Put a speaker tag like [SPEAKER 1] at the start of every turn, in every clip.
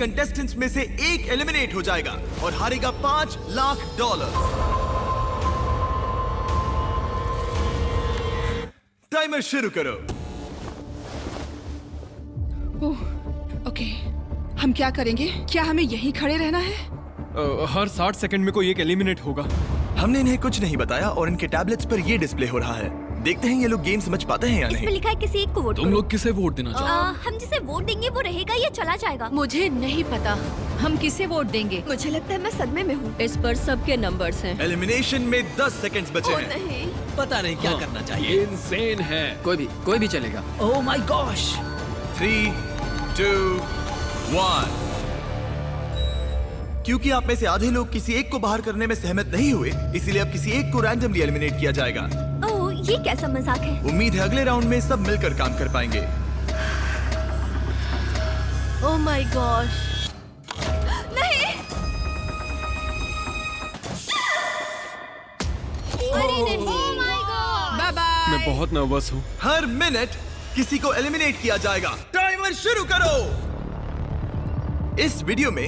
[SPEAKER 1] Contestants में से एक एलिमिनेट हो जाएगा और हारेगा $5 लाख। टाइमर शुरू करो।
[SPEAKER 2] ओके, हम क्या करेंगे? क्या हमें यहीं खड़े रहना है?
[SPEAKER 3] हर 60 सेकंड में कोई एक एलिमिनेट होगा।
[SPEAKER 1] हमने इन्हें कुछ नहीं बताया और इनके टैबलेट्स पर ये डिस्प्ले हो रहा है। देखते हैं ये लोग गेम समझ पाते हैं या नहीं।
[SPEAKER 4] इसमें लिखा है किसी एक को वोट
[SPEAKER 3] तुम
[SPEAKER 4] करो।
[SPEAKER 3] लोग किसे वोट देना चाहते
[SPEAKER 4] हम जिसे वोट देंगे वो रहेगा या चला जाएगा?
[SPEAKER 5] मुझे नहीं पता हम किसे वोट देंगे।
[SPEAKER 4] मुझे लगता है मैं सदमे में हूँ।
[SPEAKER 5] इस पर सबके नंबर्स हैं।
[SPEAKER 1] एलिमिनेशन में 10 सेकंड्स बचे हैं।
[SPEAKER 4] नहीं,
[SPEAKER 6] पता नहीं क्या करना चाहिए।
[SPEAKER 3] ये इंसेन है।
[SPEAKER 6] कोई भी चलेगा। ओह माय गॉश।
[SPEAKER 1] 3, 2, 1। क्योंकि आप में से आधे लोग किसी एक को बाहर करने में सहमत नहीं हुए, इसीलिए अब किसी एक को रैंडमली एलिमिनेट किया जाएगा।
[SPEAKER 4] ओह, ये कैसा मजाक है?
[SPEAKER 1] उम्मीद है अगले राउंड में सब मिलकर काम कर पाएंगे।
[SPEAKER 5] Oh my gosh.
[SPEAKER 4] नहीं, अरे नहीं, oh my god.
[SPEAKER 2] Bye bye.
[SPEAKER 3] मैं बहुत नर्वस हूँ।
[SPEAKER 1] हर मिनट किसी को एलिमिनेट किया जाएगा। टाइमर शुरू करो। इस वीडियो में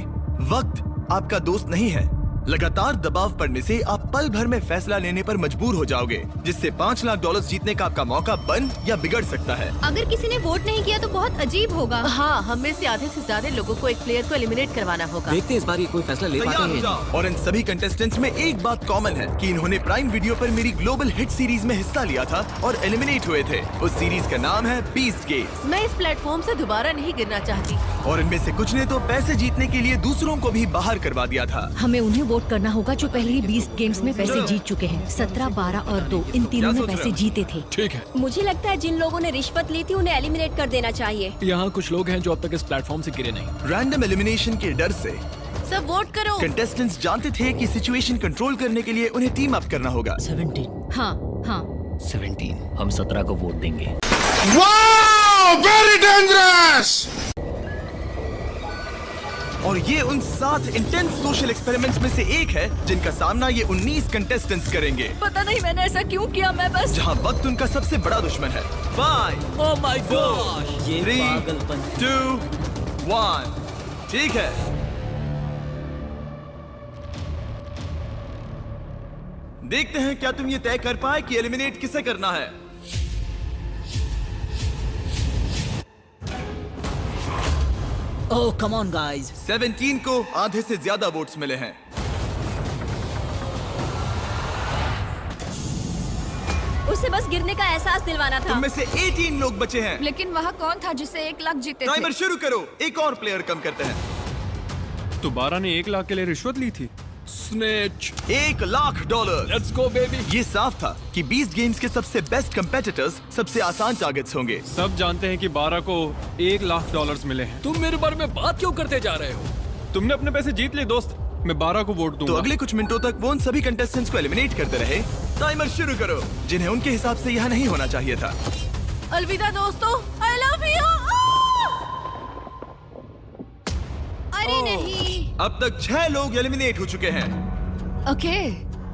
[SPEAKER 1] वक्त आपका दोस्त नहीं है। लगातार दबाव पड़ने से आप पल भर में फैसला लेने पर मजबूर हो जाओगे, जिससे $5 लाख जीतने का आपका मौका बन या बिगड़ सकता है।
[SPEAKER 4] अगर किसी ने वोट नहीं किया तो बहुत अजीब होगा।
[SPEAKER 5] हाँ, हम में से आधे से ज्यादा लोगों को एक प्लेयर को एलिमिनेट करवाना होगा।
[SPEAKER 6] देखते हैं इस बार ये कोई फैसला ले
[SPEAKER 1] तैयार
[SPEAKER 6] पाते
[SPEAKER 1] हो
[SPEAKER 6] हैं।
[SPEAKER 1] जाओ। और इन सभी कंटेस्टेंट्स में एक बात कॉमन है कि इन्होंने प्राइम वीडियो पर मेरी ग्लोबल हिट सीरीज में हिस्सा लिया था और एलिमिनेट हुए थे। उस सीरीज का नाम है बीस्ट गेम्स।
[SPEAKER 5] मैं इस प्लेटफॉर्म से दोबारा नहीं गिरना चाहती।
[SPEAKER 1] और इनमें से कुछ ने तो पैसे जीतने के लिए दूसरों को भी बाहर करवा दिया था।
[SPEAKER 5] हमें उन्हें वोट करना होगा जो पहले ही 20 गेम्स में पैसे जीत चुके हैं। 17, 12 और 2 इन तीनों
[SPEAKER 1] क्या
[SPEAKER 5] ने
[SPEAKER 1] सोच रहे
[SPEAKER 5] पैसे
[SPEAKER 1] हो?
[SPEAKER 5] जीते थे।
[SPEAKER 3] ठीक है।
[SPEAKER 4] मुझे लगता है जिन लोगों ने रिश्वत ली थी उन्हें एलिमिनेट कर देना चाहिए।
[SPEAKER 3] यहाँ कुछ लोग हैं जो अब तक इस प्लेटफॉर्म से गिरे नहीं।
[SPEAKER 1] रैंडम एलिमिनेशन के डर से
[SPEAKER 5] सब वोट करो।
[SPEAKER 1] कंटेस्टेंट्स जानते थे कि सिचुएशन कंट्रोल करने के लिए उन्हें टीम अप करना होगा।
[SPEAKER 6] 17।
[SPEAKER 5] हाँ हाँ।
[SPEAKER 6] 17। हम 17 को वोट देंगे।
[SPEAKER 1] और ये उन 7 इंटेंस सोशल एक्सपेरिमेंट्स में से एक है जिनका सामना ये 19 कंटेस्टेंट्स करेंगे,
[SPEAKER 5] पता नहीं मैंने ऐसा क्यों किया। मैं बस
[SPEAKER 1] जहां वक्त उनका सबसे बड़ा दुश्मन है। 5,
[SPEAKER 6] ओह माय गॉश। ये
[SPEAKER 1] 3,
[SPEAKER 6] पागलपन।
[SPEAKER 1] 2, 1। ठीक है। देखते हैं क्या तुम ये तय कर पाए कि एलिमिनेट किसे करना है।
[SPEAKER 6] ओह कम ऑन गाइस।
[SPEAKER 1] 17 को आधे से ज्यादा वोट्स मिले हैं।
[SPEAKER 4] उसे बस गिरने का एहसास दिलवाना था।
[SPEAKER 1] तुम में से 18 लोग बचे हैं।
[SPEAKER 2] लेकिन वहाँ कौन था जिसे 1 लाख जीते थे?
[SPEAKER 1] टाइमर शुरू करो। एक और प्लेयर कम करते हैं।
[SPEAKER 3] दोबारा ने 1 लाख के लिए रिश्वत ली थी। Snatch.
[SPEAKER 1] $1 lakh.
[SPEAKER 3] Let's go baby.
[SPEAKER 1] ये साफ था कि 20 गेम्स के सबसे बेस्ट कंपेटिटर्स सबसे आसान टारगेट्स होंगे।
[SPEAKER 3] सब जानते हैं कि 12 को $1 लाख मिले हैं। तुम मेरे बारे में बात क्यों करते जा रहे हो? तुमने अपने पैसे जीत लिए दोस्त। मैं 12 को वोट
[SPEAKER 1] तो
[SPEAKER 3] दूंगा।
[SPEAKER 1] अगले कुछ मिनटों तक वो उन सभी कंटेस्टेंट्स को एलिमिनेट करते रहे। टाइमर शुरू करो, जिन्हें उनके हिसाब से यहाँ नहीं होना चाहिए था।
[SPEAKER 5] अलविदा दोस्तों। I love you.
[SPEAKER 4] अरे नहीं,
[SPEAKER 1] अब तक 6 लोग एलिमिनेट हो चुके हैं।
[SPEAKER 2] ओके,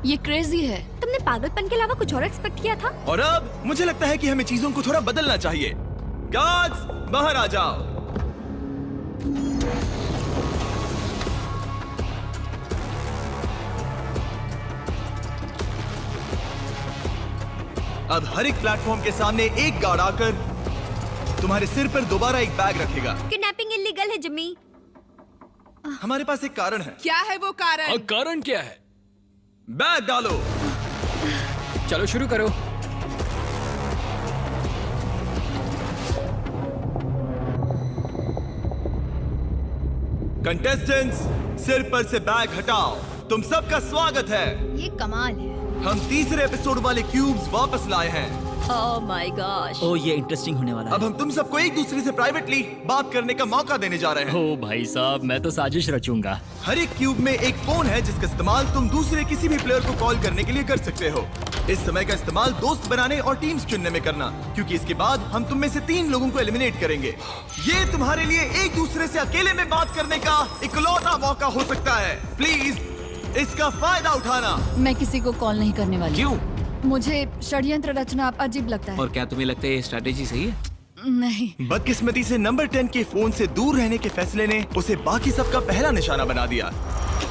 [SPEAKER 2] ये क्रेजी है।
[SPEAKER 4] तुमने पागलपन के अलावा कुछ और एक्सपेक्ट किया था?
[SPEAKER 1] और अब मुझे लगता है कि हमें चीजों को थोड़ा बदलना चाहिए। गार्ड्स बाहर आ जाओ। अब हर एक प्लेटफॉर्म के सामने एक गार्ड आकर तुम्हारे सिर पर दोबारा एक बैग रखेगा।
[SPEAKER 4] किडनैपिंग इलीगल है जिम्मी।
[SPEAKER 1] हमारे पास एक कारण है।
[SPEAKER 2] क्या है वो कारण?
[SPEAKER 3] कारण क्या है?
[SPEAKER 1] बैग डालो।
[SPEAKER 6] चलो शुरू करो।
[SPEAKER 1] कंटेस्टेंट्स, सिर पर से बैग हटाओ। तुम सबका स्वागत है।
[SPEAKER 4] ये कमाल है।
[SPEAKER 1] हम तीसरे एपिसोड वाले क्यूब्स वापस लाए हैं।
[SPEAKER 5] ओह माय गॉश।
[SPEAKER 6] ओह ये इंटरेस्टिंग होने वाला
[SPEAKER 1] अब हम तुम सबको एक दूसरे से प्राइवेटली बात करने का मौका देने जा रहे हैं।
[SPEAKER 6] ओह भाई साहब, मैं तो साजिश रचूंगा।
[SPEAKER 1] हर एक क्यूब में एक फोन है जिसका इस्तेमाल तुम दूसरे किसी भी प्लेयर को कॉल करने के लिए कर सकते हो। इस समय का इस्तेमाल दोस्त बनाने और टीम्स चुनने में करना, क्योंकि इसके बाद हम तुम में से 3 लोगों को एलिमिनेट करेंगे। ये तुम्हारे लिए एक दूसरे से अकेले में बात करने का इकलौता मौका हो सकता है। प्लीज इसका फायदा उठाना।
[SPEAKER 2] मैं किसी को कॉल नहीं करने वाली।
[SPEAKER 6] क्यों?
[SPEAKER 2] मुझे षड्यंत्र रचना अजीब लगता है।
[SPEAKER 6] और क्या तुम्हें लगता है ये स्ट्रैटेजी सही है?
[SPEAKER 5] नहीं।
[SPEAKER 1] बदकिस्मती से नंबर 10 के फोन से दूर रहने के फैसले ने उसे बाकी सबका पहला निशाना बना दिया।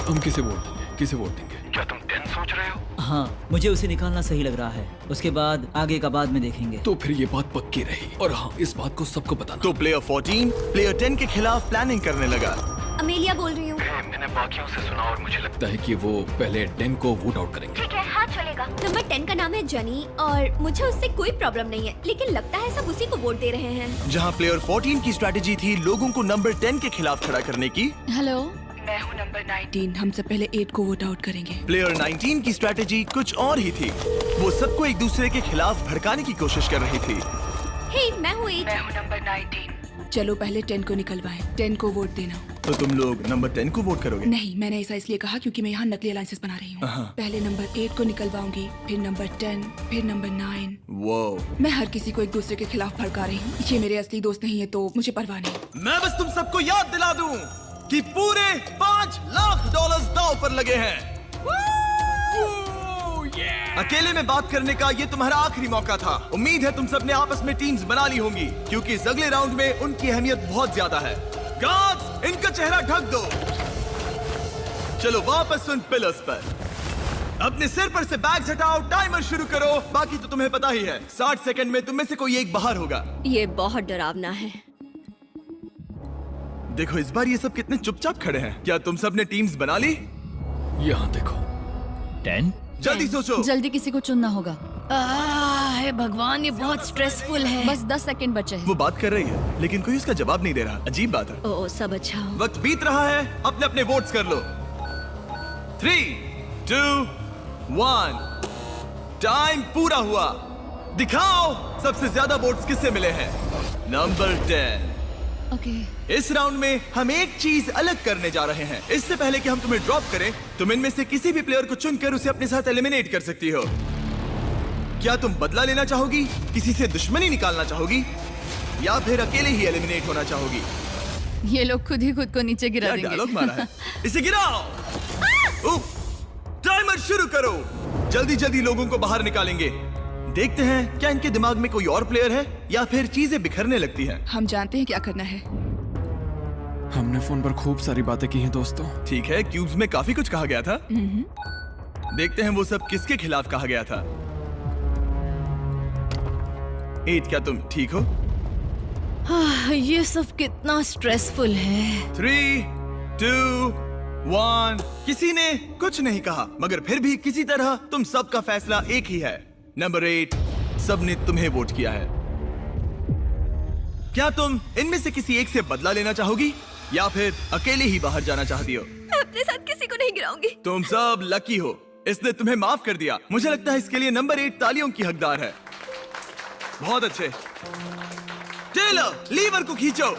[SPEAKER 3] हम किसे वोट देंगे? किसे वोट देंगे?
[SPEAKER 1] क्या तुम 10 सोच रहे हो?
[SPEAKER 6] हाँ, मुझे उसे निकालना सही लग रहा है। उसके बाद आगे का बाद में देखेंगे।
[SPEAKER 3] तो फिर ये बात पक्की रही। और हाँ, इस बात को सबको बताना।
[SPEAKER 1] तो प्लेयर 14 प्लेयर 10 के खिलाफ प्लानिंग करने लगा।
[SPEAKER 4] अमेलिया बोल रही हूँ।
[SPEAKER 1] मैंने बाकियों से सुना और मुझे
[SPEAKER 3] लगता है कि वो पहले 10 को वोट आउट करेंगे।
[SPEAKER 4] ठीक है, हाँ चलेगा। नंबर 10 का नाम है जनी और मुझे उससे कोई प्रॉब्लम नहीं है, लेकिन लगता है सब उसी को वोट दे रहे हैं।
[SPEAKER 1] जहाँ प्लेयर 14 की स्ट्रैटेजी थी लोगों को नंबर 10 के खिलाफ खड़ा करने की।
[SPEAKER 2] हेलो, मैं हूँ नंबर 19। हम सब पहले 8 को वोट आउट करेंगे।
[SPEAKER 1] प्लेयर 19 की स्ट्रैटेजी कुछ और ही थी। वो सबको एक दूसरे के खिलाफ भड़काने की कोशिश कर रही थी।
[SPEAKER 4] हे, मैं हूँ 8।
[SPEAKER 2] मैं हूँ नंबर 19। चलो पहले 10 को निकलवाएं। 10 को वोट देना।
[SPEAKER 1] तो तुम लोग नंबर 10 को वोट करोगे?
[SPEAKER 2] नहीं, मैंने ऐसा इसलिए कहा क्योंकि मैं यहाँ नकली अलायंसेस बना रही हूँ। पहले नंबर 8 को निकलवाऊंगी, फिर नंबर 10, फिर नंबर 9।
[SPEAKER 1] वो
[SPEAKER 2] मैं हर किसी को एक दूसरे के खिलाफ भड़का रही हूँ। ये मेरे असली दोस्त नहीं है तो मुझे परवाह नहीं।
[SPEAKER 1] मैं बस तुम सबको याद दिला दूं कि पूरे $5 लाख दांव पर लगे हैं। अकेले में बात करने का ये तुम्हारा आखिरी मौका था। उम्मीद है तुम सब ने आपस में टीम्स बना ली होंगी क्योंकि इस अगले राउंड में उनकी अहमियत बहुत ज्यादा है। गार्ड्स, इनका चेहरा ढक दो। चलो वापस उन पिलर्स पर। अपने सिर पर से बैग्स हटाओ, टाइमर शुरू करो। बाकी तो तुम्हें पता ही है, 60 सेकंड में तुम में से कोई एक बाहर होगा।
[SPEAKER 4] ये बहुत डरावना है।
[SPEAKER 1] देखो इस बार ये सब कितने चुपचाप खड़े हैं। क्या तुम सब ने टीम्स बना ली?
[SPEAKER 3] यहाँ देखो।
[SPEAKER 6] 10?
[SPEAKER 1] जल्दी सोचो।
[SPEAKER 5] जल्दी किसी को चुनना होगा। हे भगवान, ये बहुत स्ट्रेसफुल है। बस 10 सेकंड बचे हैं।
[SPEAKER 1] वो बात कर रही है लेकिन कोई उसका जवाब नहीं दे रहा। अजीब बात है।
[SPEAKER 4] ओ, सब अच्छा हो।
[SPEAKER 1] वक्त बीत रहा है, अपने अपने वोट्स कर लो। 3, 2, 1। टाइम पूरा हुआ। दिखाओ सबसे ज्यादा वोट्स किससे मिले हैं। नंबर 10।
[SPEAKER 5] ओके।
[SPEAKER 1] इस राउंड में हम एक चीज अलग करने जा रहे हैं। इससे पहले कि हम तुम्हें ड्रॉप करें, तुम इनमें से किसी भी प्लेयर को चुनकर उसे अपने साथ एलिमिनेट कर सकती हो। क्या तुम बदला लेना चाहोगी, किसी से दुश्मनी निकालना चाहोगी, या फिर अकेले ही एलिमिनेट होना चाहोगी?
[SPEAKER 5] ये लोग खुद ही खुद को नीचे गिरा
[SPEAKER 1] क्या
[SPEAKER 5] देंगे।
[SPEAKER 1] डायलॉग मारा है। इसे गिराओ। टाइमर शुरू करो। जल्दी जल्दी लोगों को बाहर निकालेंगे। देखते हैं क्या इनके दिमाग में कोई और प्लेयर है या फिर चीजें बिखरने लगती हैं।
[SPEAKER 2] हम जानते हैं क्या करना है।
[SPEAKER 3] हमने फोन पर खूब सारी बातें की हैं दोस्तों।
[SPEAKER 1] ठीक है, क्यूब्स में काफी कुछ कहा गया था। देखते हैं वो सब किसके खिलाफ कहा गया था। 8, क्या तुम ठीक हो?
[SPEAKER 5] ये सब कितना स्ट्रेसफुल है।
[SPEAKER 1] 3, 2, 1। किसी ने कुछ नहीं कहा मगर फिर भी किसी तरह तुम सबका फैसला एक ही है। नंबर 8, सबने तुम्हें वोट किया है। क्या तुम इनमें से किसी एक से बदला लेना चाहोगी या फिर अकेले ही बाहर जाना चाहती हो?
[SPEAKER 4] मैं अपने साथ किसी को नहीं गिराऊंगी।
[SPEAKER 1] तुम सब लकी हो, इसने तुम्हें माफ कर दिया। मुझे लगता है इसके लिए नंबर 8 तालियों की हकदार है। बहुत अच्छे। टेलर, लीवर को खींचो।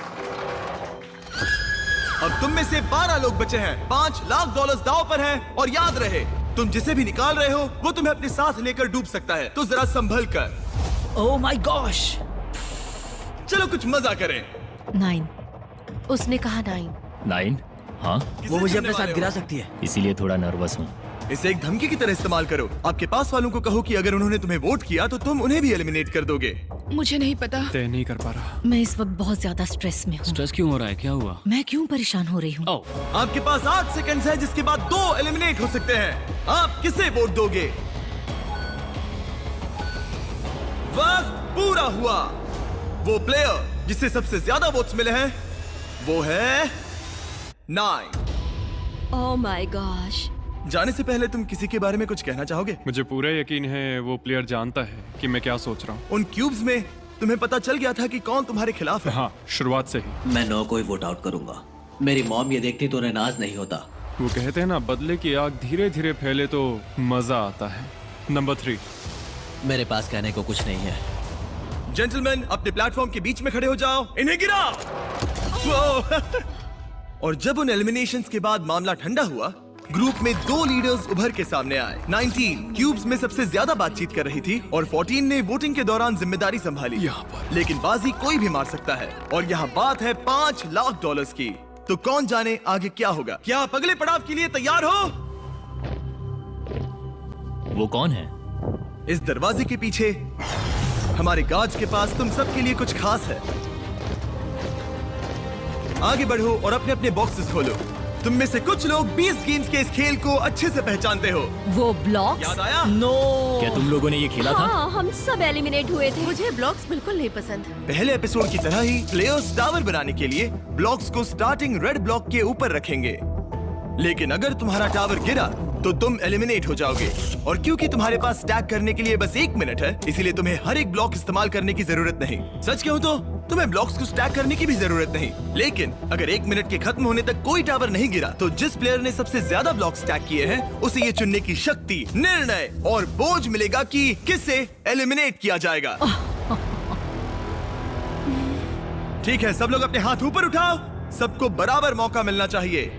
[SPEAKER 1] अब तुम में से 12 लोग बचे हैं। $5 लाख दांव पर हैं और याद रहे, तुम जिसे भी निकाल रहे हो वो तुम्हें अपने साथ लेकर डूब सकता है, तो जरा संभल कर।
[SPEAKER 6] ओह माय गॉश।
[SPEAKER 1] चलो कुछ मजा करें।
[SPEAKER 5] 9।
[SPEAKER 4] उसने कहा 9।
[SPEAKER 6] 9? हाँ,
[SPEAKER 1] वो मुझे अपने साथ गिरा
[SPEAKER 6] सकती है, इसीलिए थोड़ा नर्वस हूँ।
[SPEAKER 1] इसे एक धमकी की तरह इस्तेमाल करो। आपके पास वालों को कहो कि अगर उन्होंने तुम्हें वोट किया तो तुम उन्हें भी एलिमिनेट कर दोगे।
[SPEAKER 2] मुझे नहीं पता।
[SPEAKER 3] तय नहीं कर पा रहा।
[SPEAKER 5] मैं इस वक्त बहुत ज्यादा स्ट्रेस में हूँ।
[SPEAKER 6] स्ट्रेस क्यों हो रहा है? क्या हुआ?
[SPEAKER 5] मैं क्यों परेशान हो रही हूँ?
[SPEAKER 1] आपके पास 8 सेकंड्स है जिसके बाद 2 एलिमिनेट हो सकते हैं। आप किसे वोट दोगे? वक्त पूरा हुआ। वो प्लेयर जिसे सबसे ज्यादा वोट्स मिले हैं वो है 9।
[SPEAKER 4] ओह माय गॉश।
[SPEAKER 1] जाने से पहले तुम किसी के बारे में कुछ कहना चाहोगे?
[SPEAKER 3] मुझे पूरा यकीन है वो प्लेयर जानता है कि मैं क्या सोच रहा हूँ।
[SPEAKER 1] उन क्यूब्स में तुम्हें पता चल गया था कि कौन तुम्हारे खिलाफ है।
[SPEAKER 3] हाँ, शुरुआत से ही।
[SPEAKER 7] मैं 9 को ही वोट आउट करूंगा। मेरी मॉम ये देखती तो उन्हें नाज नहीं होता।
[SPEAKER 3] वो कहते हैं ना, बदले की आग धीरे धीरे फैले तो मजा आता है। नंबर 3।
[SPEAKER 7] मेरे पास कहने को कुछ नहीं है।
[SPEAKER 1] जेंटलमैन, अपने प्लेटफॉर्म के बीच में खड़े हो जाओ। इन्हें गिराओ। और जब उन एलिमिनेशंस के बाद मामला ठंडा हुआ, ग्रुप में 2 लीडर्स उभर के सामने आए। 19 क्यूब्स में सबसे ज्यादा बातचीत कर रही थी और 14 ने वोटिंग के दौरान जिम्मेदारी संभाली।
[SPEAKER 3] यहाँ पर
[SPEAKER 1] लेकिन बाजी कोई भी मार सकता है और यहाँ बात है $5 लाख की। तो कौन जाने आगे क्या होगा। क्या आप अगले पड़ाव के लिए तैयार हो?
[SPEAKER 6] वो कौन है?
[SPEAKER 1] इस दरवाजे के पीछे हमारे गार्ड्स के पास तुम सबके लिए कुछ खास है। आगे बढ़ो और अपने अपने बॉक्सेस खोलो। तुम में से कुछ लोग 20 गेम्स के इस खेल को अच्छे से पहचानते हो।
[SPEAKER 5] वो ब्लॉक्स?
[SPEAKER 1] याद आया?
[SPEAKER 6] नो।
[SPEAKER 8] क्या तुम लोगों ने ये खेला था?
[SPEAKER 4] हाँ, हम सब एलिमिनेट हुए थे।
[SPEAKER 9] मुझे ब्लॉक्स बिल्कुल नहीं पसंद।
[SPEAKER 1] पहले एपिसोड की तरह ही प्लेयर्स टावर बनाने के लिए ब्लॉक्स को स्टार्टिंग रेड ब्लॉक के ऊपर रखेंगे, लेकिन अगर तुम्हारा टावर गिरा तो तुम एलिमिनेट हो जाओगे। और क्योंकि तुम्हारे पास स्टैक करने के लिए बस 1 मिनट है, इसीलिए तुम्हें हर एक ब्लॉक इस्तेमाल करने की जरूरत नहीं। सच कहूं तो तुम्हें ब्लॉक्स को स्टैक करने की भी जरूरत नहीं, लेकिन अगर 1 मिनट के खत्म होने तक कोई टावर नहीं गिरा तो जिस प्लेयर ने सबसे ज्यादा ब्लॉक स्टैक किए हैं उसे ये चुनने की शक्ति, निर्णय और बोझ मिलेगा कि किसे एलिमिनेट किया जाएगा। ठीक है, सब लोग अपने हाथ ऊपर उठाओ। सबको बराबर मौका मिलना चाहिए।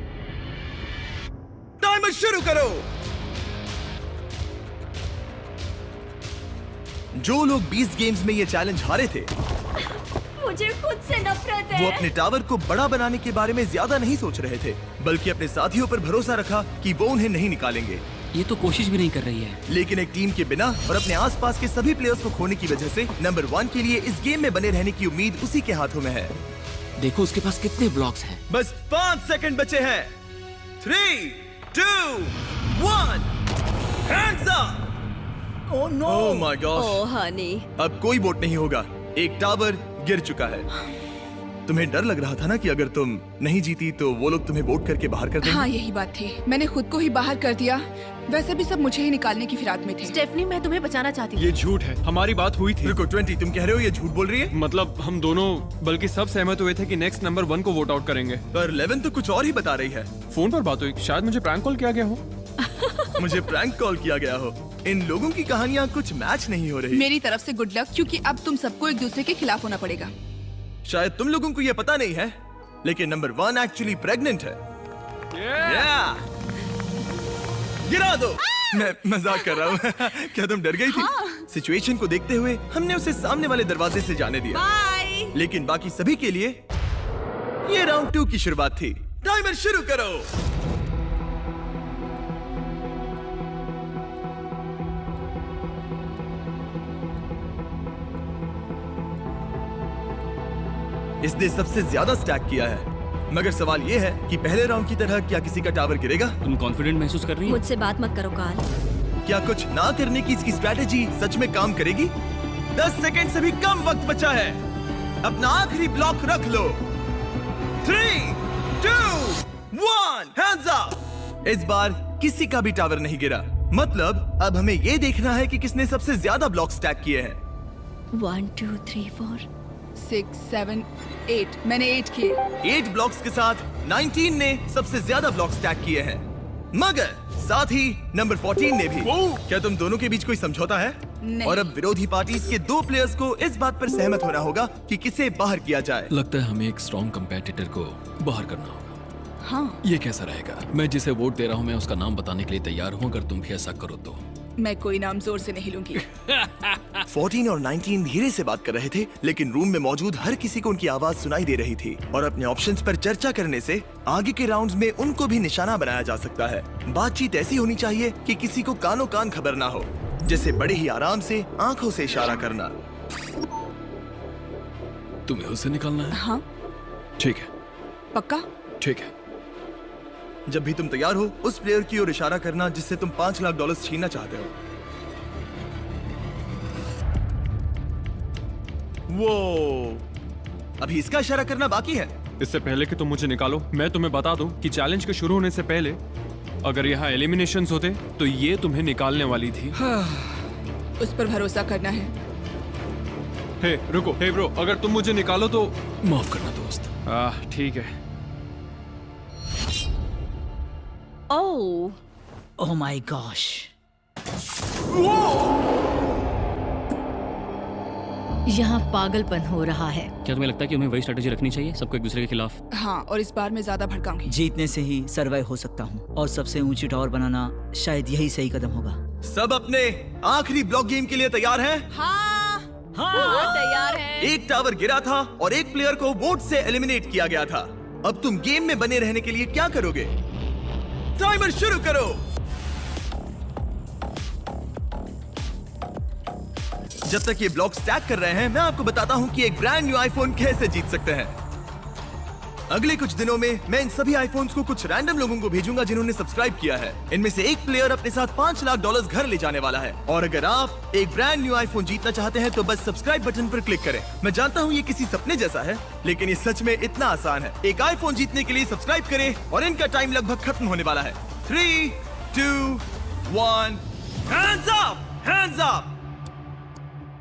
[SPEAKER 1] टाइमर शुरू करो। जो लोग 20 गेम्स में ये चैलेंज हारे थे,
[SPEAKER 4] मुझे खुद से नफरत है।
[SPEAKER 1] वो अपने टावर को बड़ा बनाने के बारे में ज्यादा नहीं सोच रहे थे, बल्कि अपने साथियों पर भरोसा रखा कि वो उन्हें नहीं निकालेंगे।
[SPEAKER 8] ये तो कोशिश भी नहीं कर रही है।
[SPEAKER 1] लेकिन एक टीम के बिना और अपने आसपास के सभी प्लेयर्स को खोने की वजह से नंबर 1 के लिए इस गेम में बने रहने की उम्मीद उसी के हाथों में है।
[SPEAKER 8] देखो उसके पास कितने ब्लॉक्स हैं।
[SPEAKER 1] बस 5 सेकंड बचे हैं। 3, 2, 1, hands up.
[SPEAKER 6] Oh no.
[SPEAKER 1] Oh my god.
[SPEAKER 4] Oh honey.
[SPEAKER 1] अब कोई वोट नहीं होगा। एक टावर गिर चुका है। तुम्हें डर लग रहा था ना कि अगर तुम नहीं जीती तो वो लोग तुम्हें वोट करके बाहर कर देंगे।
[SPEAKER 2] हाँ, यही बात थी। मैंने खुद को ही बाहर कर दिया। वैसे भी सब मुझे ही निकालने की फिराक में थे।
[SPEAKER 9] स्टेफनी, मैं तुम्हें बचाना चाहती हूँ।
[SPEAKER 3] ये झूठ है, हमारी बात हुई थी।
[SPEAKER 1] रुको 20, तुम कह रहे हो ये झूठ बोल रही है?
[SPEAKER 3] मतलब हम दोनों, बल्कि सब सहमत हुए थे कि नेक्स्ट नंबर 1 को वोट आउट करेंगे।
[SPEAKER 1] पर 11 तो कुछ और ही बता रही है।
[SPEAKER 3] फोन पर बात हुई, शायद मुझे प्रैंक कॉल किया गया हो।
[SPEAKER 1] मुझे प्रैंक कॉल किया गया हो। इन लोगों की कहानियाँ कुछ मैच नहीं हो रही।
[SPEAKER 2] मेरी तरफ से गुड लक, क्योंकि अब तुम सबको एक दूसरे के खिलाफ होना पड़ेगा।
[SPEAKER 1] शायद तुम लोगों को ये पता नहीं है, लेकिन नंबर 1 एक्चुअली प्रेग्नेंट है। Yeah! गिरा दो। मैं मजाक कर रहा हूँ। क्या तुम डर गई थी? सिचुएशन को देखते हुए हमने उसे सामने वाले दरवाजे से जाने दिया।
[SPEAKER 9] बाय।
[SPEAKER 1] लेकिन बाकी सभी के लिए ये राउंड 2 की शुरुआत थी। टाइमर शुरू करो। इसने सबसे ज्यादा स्टैक किया है, मगर सवाल ये है कि पहले राउंड की तरह क्या किसी का टावर गिरेगा?
[SPEAKER 8] तुम कॉन्फिडेंट महसूस कर रही हो?
[SPEAKER 4] मुझसे बात मत करो कार्ल।
[SPEAKER 1] क्या कुछ ना करने की इसकी स्ट्रैटेजी सच में काम करेगी? 10 सेकंड से भी कम वक्त बचा है। अपना आखिरी ब्लॉक रख लो। 3, 2, 1, हैंड्स अप। इस बार किसी का भी टावर नहीं गिरा। मतलब अब हमें ये देखना है कि किसने सबसे ज्यादा ब्लॉक स्टैक किए हैं।
[SPEAKER 4] 1, 2, 3, 4,
[SPEAKER 2] 6, 7, 8। मैंने 8 किए।
[SPEAKER 1] 8 ब्लॉक्स के साथ 19 ने सबसे ज्यादा ब्लॉक स्टैक किए हैं, मगर साथ ही नंबर 14 ने भी। क्या तुम दोनों के बीच कोई समझौता है?
[SPEAKER 2] नहीं।
[SPEAKER 1] और अब विरोधी पार्टी के 2 प्लेयर्स को इस बात पर सहमत होना होगा कि किसे बाहर किया जाए।
[SPEAKER 8] लगता है हमें एक स्ट्रॉन्ग कंपेटिटर को बाहर करना होगा।
[SPEAKER 2] हाँ,
[SPEAKER 8] ये कैसा रहेगा? मैं जिसे वोट दे रहा हूँ मैं उसका नाम बताने के लिए तैयार हूँ, अगर तुम भी ऐसा करो तो।
[SPEAKER 2] मैं कोई नाम जोर से नहीं लूंगी।
[SPEAKER 1] 14 और 19 धीरे से बात कर रहे थे, लेकिन रूम में मौजूद हर किसी को उनकी आवाज सुनाई दे रही थी। और अपने ऑप्शंस पर चर्चा करने से आगे के राउंड्स में उनको भी निशाना बनाया जा सकता है। बातचीत ऐसी होनी चाहिए कि किसी को कानों कान खबर ना हो, जैसे बड़े ही आराम से आंखों से इशारा करना।
[SPEAKER 8] तुम्हें उसे निकालना है?
[SPEAKER 2] हाँ,
[SPEAKER 8] ठीक है,
[SPEAKER 2] पक्का?
[SPEAKER 8] ठीक है।
[SPEAKER 1] जब भी तुम तैयार हो उस प्लेयर की ओर इशारा करना जिससे तुम $5 लाख छीनना चाहते हो। वो अभी इसका इशारा करना बाकी है।
[SPEAKER 3] इससे पहले कि तुम मुझे निकालो, मैं तुम्हें बता दूं कि चैलेंज के शुरू होने से पहले अगर यहाँ एलिमिनेशंस होते तो ये तुम्हें निकालने वाली थी।
[SPEAKER 2] उस पर भरोसा करना है।
[SPEAKER 3] हे रुको, हे ब्रो, अगर तुम मुझे निकालो तो
[SPEAKER 8] माफ करना दोस्त।
[SPEAKER 3] ठीक है।
[SPEAKER 4] ओह,
[SPEAKER 6] ओह माय गॉश।
[SPEAKER 5] यहाँ पागलपन हो रहा है।
[SPEAKER 8] क्या तुम्हें लगता है कि हमें वही स्ट्रेटेजी रखनी चाहिए, सबको एक दूसरे के खिलाफ?
[SPEAKER 2] हाँ, और इस बार मैं ज्यादा भड़काऊंगी।
[SPEAKER 6] जीतने से ही सरवाइव हो सकता हूँ, और सबसे ऊंची टावर बनाना शायद यही सही कदम होगा।
[SPEAKER 1] सब अपने आखिरी ब्लॉक गेम के लिए तैयार हैं?
[SPEAKER 2] हाँ,
[SPEAKER 4] हाँ तैयार है।
[SPEAKER 1] एक टावर गिरा था और एक प्लेयर को वोट से एलिमिनेट किया गया था। अब तुम गेम में बने रहने के लिए क्या करोगे? टाइमर शुरू करो। जब तक ये ब्लॉक स्टैक कर रहे हैं, मैं आपको बताता हूँ कि एक ब्रांड न्यू आईफोन कैसे जीत सकते हैं। अगले कुछ दिनों में मैं इन सभी आईफोन्स को कुछ रैंडम लोगों को भेजूंगा जिन्होंने सब्सक्राइब किया है। इनमें से एक प्लेयर अपने साथ $5 लाख घर ले जाने वाला है। और अगर आप एक ब्रांड न्यू आईफोन जीतना चाहते हैं तो बस सब्सक्राइब बटन पर क्लिक करें। मैं जानता हूँ ये किसी सपने जैसा है, लेकिन ये सच में इतना आसान है। एक आईफोन जीतने के लिए सब्सक्राइब करें और इनका टाइम लगभग खत्म होने वाला है। 3, 2, 1, हैंड्स अप, हैंड्स अप।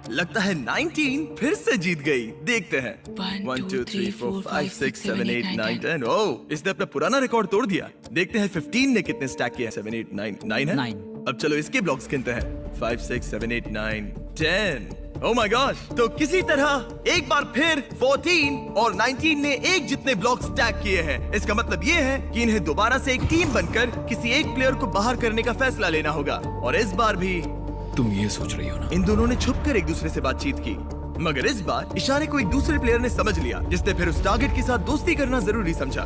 [SPEAKER 1] लगता है 19 फिर से जीत गई। देखते हैं। 1, 2, 3, 4, 5, 6, 7, 8, 9, 10। ओह, इसने अपना पुराना रिकॉर्ड तोड़ दिया। देखते हैं 15 ने कितने स्टैक किया। 7, 8, 9 है।
[SPEAKER 6] 9।
[SPEAKER 1] अब चलो इसके ब्लॉक्स गिनते हैं। 5, 6, 7, 8, 9, 10। ओह माय गॉश। तो किसी तरह एक बार फिर 14 और 19 ने एक जितने ब्लॉक स्टैक किए हैं। इसका मतलब ये है कि इन्हें दोबारा से एक टीम बनकर किसी एक प्लेयर को बाहर करने का फैसला लेना होगा। और इस बार भी
[SPEAKER 8] तुम ये सोच रही हो ना?
[SPEAKER 1] इन दोनों ने छुपकर एक दूसरे से बातचीत की, मगर इस बार इशारे को एक दूसरे प्लेयर ने समझ लिया, जिसने फिर उस टारगेट के साथ दोस्ती करना जरूरी समझा।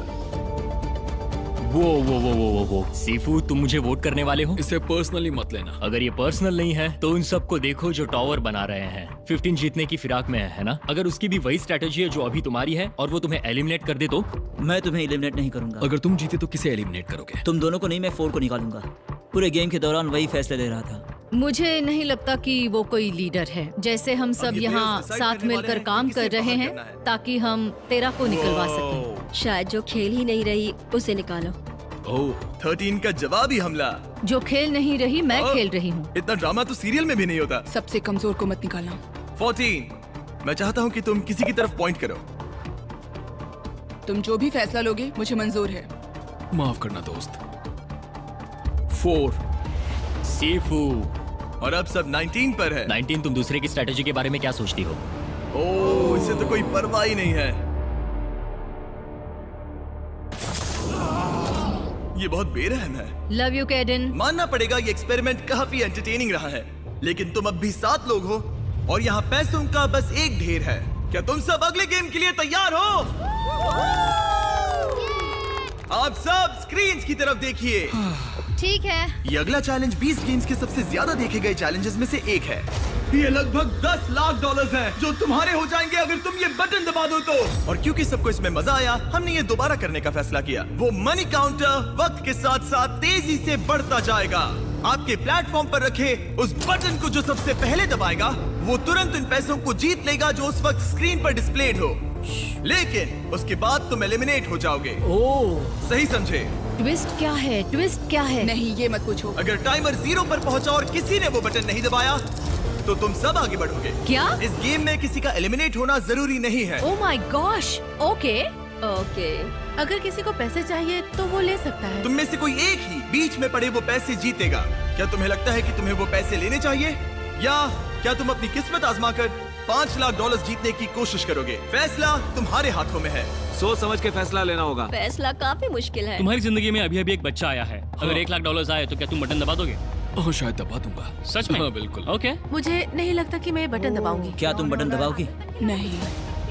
[SPEAKER 10] वो सीफू, तुम मुझे वोट करने वाले हो?
[SPEAKER 8] इसे पर्सनली मत लेना।
[SPEAKER 10] अगर ये पर्सनल नहीं है तो उन सबको देखो जो टावर बना रहे हैं। 15 जीतने की फिराक में है ना? अगर उसकी भी वही स्ट्रेटेजी है जो अभी तुम्हारी है और वो तुम्हें एलिमिनेट कर दे तो?
[SPEAKER 6] मैं तुम्हें एलिमिनेट नहीं करूंगा।
[SPEAKER 8] अगर तुम जीते तो किसे एलिमिनेट करोगे?
[SPEAKER 6] तुम दोनों को नहीं, मैं 4 को निकालूंगा। पूरे गेम के दौरान वही फैसले ले रहा था।
[SPEAKER 5] मुझे नहीं लगता कि वो कोई लीडर है। जैसे हम सब
[SPEAKER 1] ये
[SPEAKER 5] यहाँ
[SPEAKER 1] players decide
[SPEAKER 5] साथ
[SPEAKER 1] करने वाले
[SPEAKER 5] मिलकर
[SPEAKER 1] हैं
[SPEAKER 5] काम
[SPEAKER 1] कि
[SPEAKER 5] कर
[SPEAKER 1] किसे
[SPEAKER 5] रहे
[SPEAKER 1] बाहर
[SPEAKER 5] हैं
[SPEAKER 1] करना है।
[SPEAKER 5] ताकि हम 13 को निकलवा सकें।
[SPEAKER 4] शायद जो खेल ही नहीं रही उसे निकालो।
[SPEAKER 8] ओह,
[SPEAKER 1] 13 का जवाबी हमला।
[SPEAKER 5] जो खेल नहीं रही मैं
[SPEAKER 1] ओह,
[SPEAKER 5] खेल रही हूँ।
[SPEAKER 1] इतना ड्रामा तो सीरियल में भी नहीं होता।
[SPEAKER 2] सबसे कमजोर को मत निकालना।
[SPEAKER 1] 14, मैं चाहता हूँ कि तुम किसी की तरफ पॉइंट करो।
[SPEAKER 2] तुम जो भी फैसला लोगे मुझे मंजूर है।
[SPEAKER 8] माफ करना दोस्त। 4।
[SPEAKER 10] सीफू।
[SPEAKER 1] और अब सब 19 पर है।
[SPEAKER 10] 19, तुम दूसरे की स्ट्रेटेजी के बारे में क्या सोचती हो?
[SPEAKER 1] ओह, इसे तो कोई परवाह ही नहीं है। ये बहुत बेरहम है।
[SPEAKER 5] Love you कैडन।
[SPEAKER 1] मानना पड़ेगा ये एक्सपेरिमेंट काफी एंटरटेनिंग रहा है, लेकिन तुम अब भी 7 लोग हो और यहाँ पैसों का बस एक ढेर है। क्या तुम सब अगले गेम के लिए तैयार हो? आप सब स्क्रीन्स की तरफ देखिए।
[SPEAKER 4] ठीक है।
[SPEAKER 1] ये अगला चैलेंज 20 गेम्स के सबसे ज्यादा देखे गए चैलेंजेस में से एक है। ये लगभग $10 लाख है जो तुम्हारे हो जाएंगे अगर तुम ये बटन दबा दो तो। और क्योंकि सबको इसमें मजा आया, हमने ये दोबारा करने का फैसला किया। वो मनी काउंटर वक्त के साथ साथ तेजी से बढ़ता जाएगा। आपके प्लेटफॉर्म पर रखे उस बटन को जो सबसे पहले दबाएगा वो तुरंत उन पैसों को जीत लेगा जो उस वक्त स्क्रीन पर डिस्प्लेड हो। लेकिन उसके बाद तुम एलिमिनेट हो जाओगे।
[SPEAKER 5] ओह,
[SPEAKER 1] सही समझे?
[SPEAKER 5] ट्विस्ट क्या है? ट्विस्ट क्या है?
[SPEAKER 2] नहीं, ये मत पूछो।
[SPEAKER 1] अगर टाइमर 0 पर पहुंचा और किसी ने वो बटन नहीं दबाया तो तुम सब आगे बढ़ोगे।
[SPEAKER 5] क्या?
[SPEAKER 1] इस गेम में किसी का एलिमिनेट होना जरूरी नहीं है।
[SPEAKER 5] ओह माय गॉश। ओके।
[SPEAKER 9] अगर किसी को पैसे चाहिए तो वो ले सकता है।
[SPEAKER 1] तुम में से कोई एक ही बीच में पड़े वो पैसे जीतेगा। क्या तुम्हें लगता है कि तुम्हें वो पैसे लेने चाहिए, या क्या तुम अपनी किस्मत आजमाकर $5 लाख जीतने की कोशिश करोगे? फैसला तुम्हारे हाथों में है।
[SPEAKER 11] सोच समझ के फैसला लेना होगा।
[SPEAKER 4] फैसला काफी मुश्किल है।
[SPEAKER 10] तुम्हारी जिंदगी में अभी अभी एक बच्चा आया है। अगर $1 लाख आए तो क्या तुम बटन दबा दोगे?
[SPEAKER 8] ओह, शायद दबा दूंगा।
[SPEAKER 10] सच में?
[SPEAKER 8] हाँ, बिल्कुल।
[SPEAKER 10] ओके।
[SPEAKER 9] मुझे नहीं लगता कि मैं बटन दबाऊंगी।
[SPEAKER 6] क्या तुम बटन दबाओगी?
[SPEAKER 2] नहीं।